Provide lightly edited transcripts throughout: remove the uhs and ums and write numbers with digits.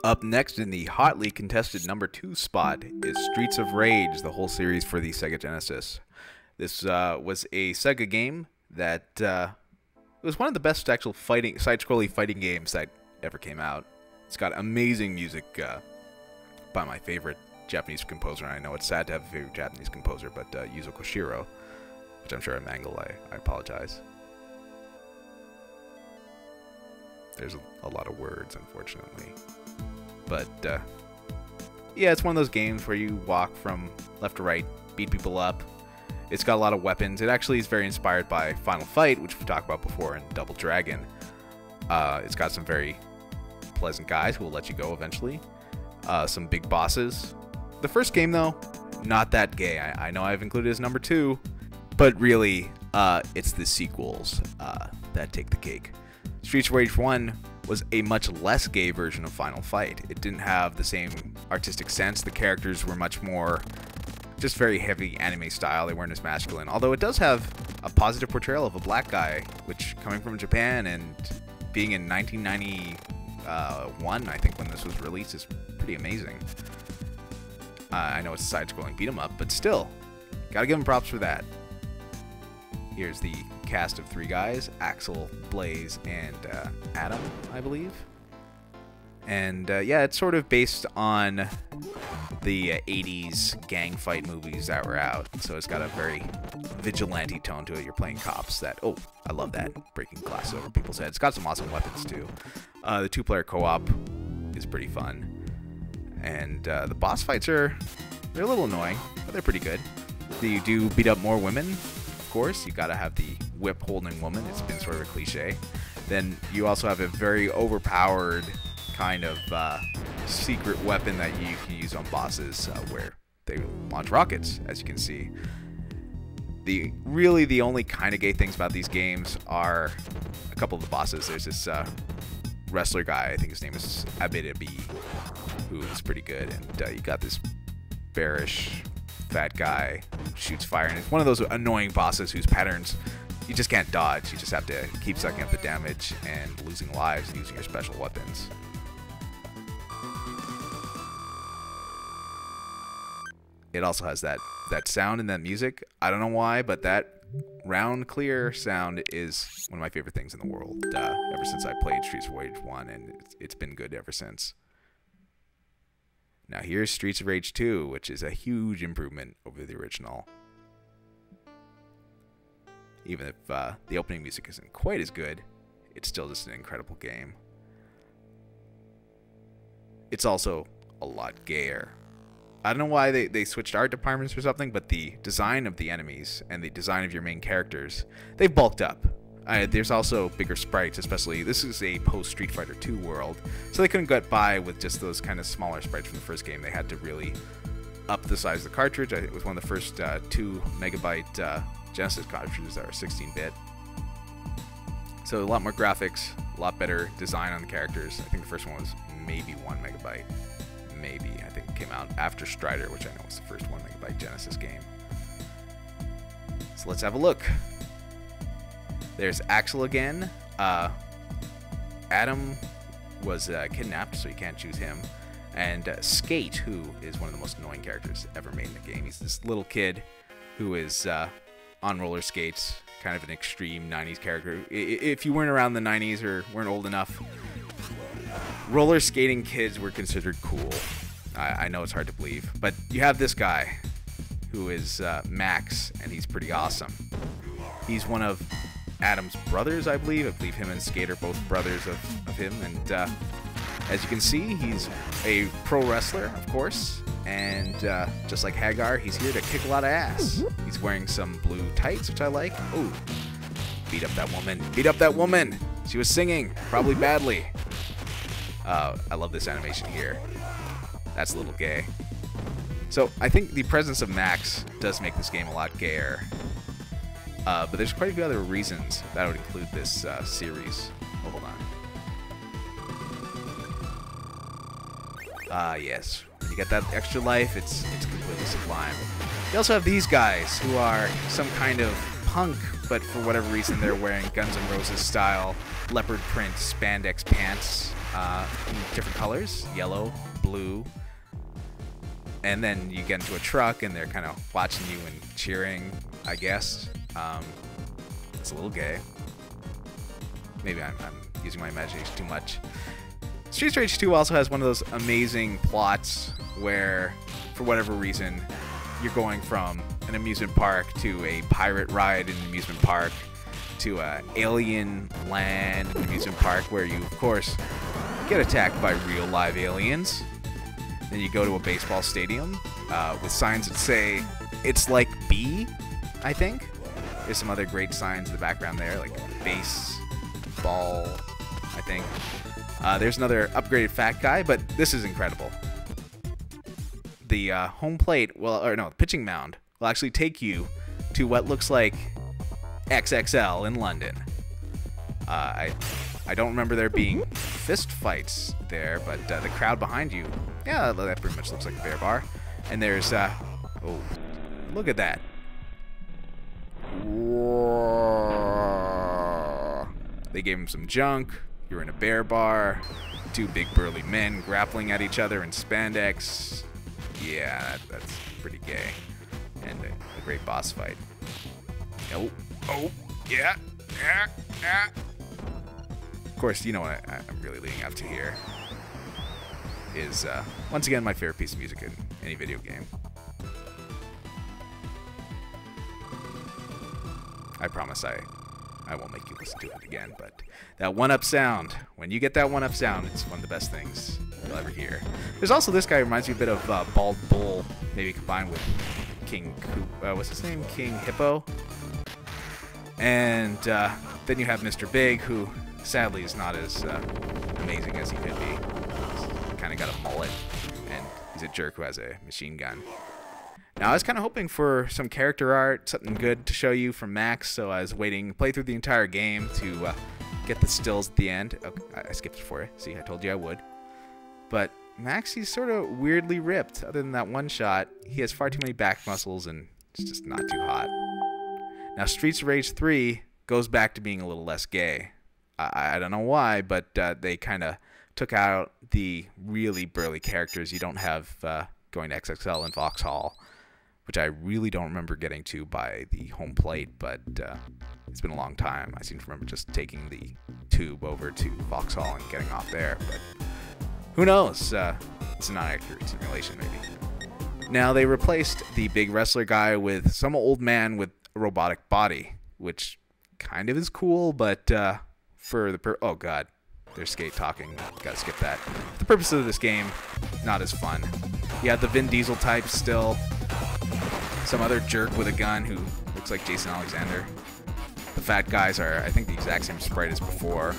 Up next in the hotly contested number 2 spot is Streets of Rage, the whole series for the Sega Genesis. This was a Sega game that was one of the best actual side-scrolling fighting games that ever came out. It's got amazing music by my favorite Japanese composer, and I know it's sad to have a favorite Japanese composer, but Yuzo Koshiro, which I'm sure I mangle, I apologize. There's a lot of words, unfortunately. But, yeah, it's one of those games where you walk from left to right, beat people up. It's got a lot of weapons. It actually is very inspired by Final Fight, which we've talked about before, and Double Dragon. It's got some very pleasant guys who will let you go eventually. Some big bosses. The first game, though, not that gay. I know I've included it as number 2, but really, it's the sequels that take the cake. Streets of Rage 1 was a much less gay version of Final Fight. It didn't have the same artistic sense. The characters were much more just very heavy anime style. They weren't as masculine. Although it does have a positive portrayal of a black guy, which, coming from Japan and being in 1991, I think, when this was released, is pretty amazing. I know it's a side-scrolling beat-em-up, but still, gotta give them props for that. Here's the cast of 3 guys, Axel, Blaze, and Adam, I believe. And yeah, it's sort of based on the 80s gang fight movies that were out. So it's got a very vigilante tone to it. You're playing cops that, oh, I love that, breaking glass over people's heads. It's got some awesome weapons too. The 2-player co-op is pretty fun. And the boss fights they're a little annoying, but they're pretty good. You do beat up more women, of course. You gotta have the whip holding woman. It's been sort of a cliche. Then you also have a very overpowered kind of secret weapon that you can use on bosses where they launch rockets, as you can see. Really the only kind of gay things about these games are a couple of the bosses. There's this wrestler guy, I think his name is Abidabi, who is pretty good, and you got this bearish fat guy who shoots fire, and it's one of those annoying bosses whose patterns you just can't dodge. You just have to keep sucking up the damage and losing lives using your special weapons. It also has that sound and that music. I don't know why, but that round, clear sound is one of my favorite things in the world. Ever since I played Streets of Rage 1, and it's been good ever since. Now here's Streets of Rage 2, which is a huge improvement over the original. Even if the opening music isn't quite as good, it's still just an incredible game. It's also a lot gayer. I don't know why they switched art departments or something, but the design of the enemies and the design of your main characters, they've bulked up. There's also bigger sprites, especially this is a post-Street Fighter 2 world, so they couldn't get by with just those kind of smaller sprites from the first game. They had to really up the size of the cartridge. It was one of the first 2 megabyte Genesis cartridges that are 16-bit. So a lot more graphics, a lot better design on the characters. I think the first one was maybe 1 megabyte. Maybe. I think it came out after Strider, which I know was the first 1 megabyte Genesis game. So let's have a look. There's Axel again. Adam was kidnapped, so you can't choose him. And Skate, who is one of the most annoying characters ever made in the game. He's this little kid who is on roller skates, kind of an extreme 90s character. If you weren't around the 90s or weren't old enough, roller skating kids were considered cool. I know it's hard to believe, but you have this guy who is Max, and he's pretty awesome. He's one of Adam's brothers, I believe. I believe him and Skate are both brothers of him, and as you can see, he's a pro wrestler, of course, and just like Hagar, he's here to kick a lot of ass. He's wearing some blue tights, which I like. Ooh, beat up that woman. Beat up that woman! She was singing, probably badly. I love this animation here. That's a little gay. So I think the presence of Max does make this game a lot gayer. But there's quite a few other reasons that would include this series. Oh, hold on. Yes. When you get that extra life, it's completely sublime. You also have these guys who are some kind of punk, but for whatever reason they're wearing Guns N' Roses style leopard print spandex pants. in different colors, yellow, blue, and then you get into a truck and they're kind of watching you and cheering, I guess. It's a little gay. Maybe I'm using my imagination too much. Streets of Rage 2 also has one of those amazing plots where, for whatever reason, you're going from an amusement park to a pirate ride in an amusement park to a alien land in an amusement park where you, of course, get attacked by real live aliens. Then you go to a baseball stadium with signs that say, "It's like B," I think. There's some other great signs in the background there, like baseball, I think. There's another upgraded fat guy, but this is incredible. The home plate, the pitching mound, will actually take you to what looks like XXL in London. I don't remember there being fist fights there, but the crowd behind you, yeah, that pretty much looks like a bear bar. And there's, oh, look at that. They gave him some junk. You're in a bear bar. Two big burly men grappling at each other in spandex. Yeah, that's pretty gay. And a great boss fight. Oh, yeah. Of course, you know what I'm really leading up to here is, once again, my favorite piece of music in any video game. I promise I won't make you listen to it again, but that one-up sound, when you get that one-up sound, it's one of the best things you'll ever hear. There's also this guy who reminds me a bit of Bald Bull, maybe combined with what's his name? King Hippo. And then you have Mr. Big, who sadly is not as amazing as he could be. He's kind of got a mullet, and he's a jerk who has a machine gun. Now, I was kind of hoping for some character art, something good to show you from Max, so I was waiting to play through the entire game to get the stills at the end. Okay, I skipped it for you. See, I told you I would. But Max, he's sort of weirdly ripped. Other than that one shot, he has far too many back muscles, and it's just not too hot. Now, Streets of Rage 3 goes back to being a little less gay. I don't know why, but they kind of took out the really burly characters you don't have going to XXL and Vauxhall, which I really don't remember getting to by the home plate, but it's been a long time. I seem to remember just taking the tube over to Vauxhall and getting off there, but who knows? It's a non-accurate simulation, maybe. Now, they replaced the big wrestler guy with some old man with a robotic body, which kind of is cool, but for the oh god, there's skate talking. Gotta skip that. For the purpose of this game, not as fun. You have the Vin Diesel type still. Some other jerk with a gun who looks like Jason Alexander. The fat guys are, I think, the exact same sprite as before.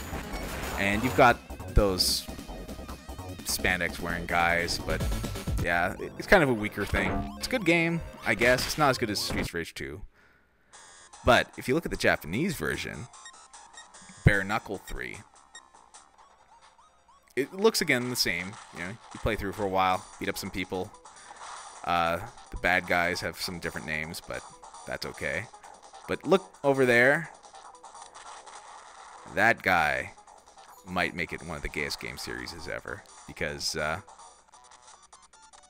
And you've got those spandex wearing guys, but yeah, it's kind of a weaker thing. It's a good game, I guess. It's not as good as Streets of Rage 2. But if you look at the Japanese version, Bare Knuckle 3, it looks again the same. You know, you play through for a while, beat up some people. The bad guys have some different names, but that's okay. But look over there. That guy might make it one of the gayest game series ever, because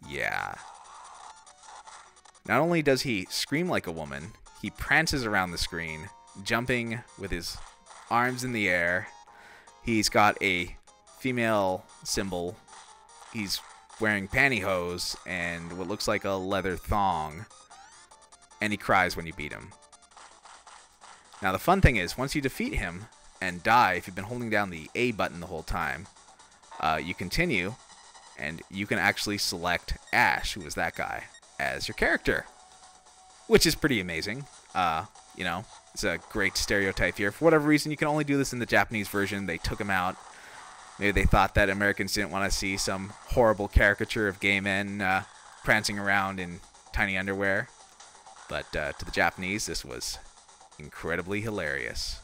yeah. Not only does he scream like a woman, he prances around the screen, jumping with his arms in the air. He's got a female symbol. He's wearing pantyhose and what looks like a leather thong. And he cries when you beat him. Now, the fun thing is, once you defeat him and die, if you've been holding down the A button the whole time, you continue, and you can actually select Ash, who is that guy, as your character, which is pretty amazing. You know, it's a great stereotype here. For whatever reason, you can only do this in the Japanese version. They took him out. Maybe they thought that Americans didn't want to see some horrible caricature of gay men prancing around in tiny underwear. But to the Japanese, this was incredibly hilarious.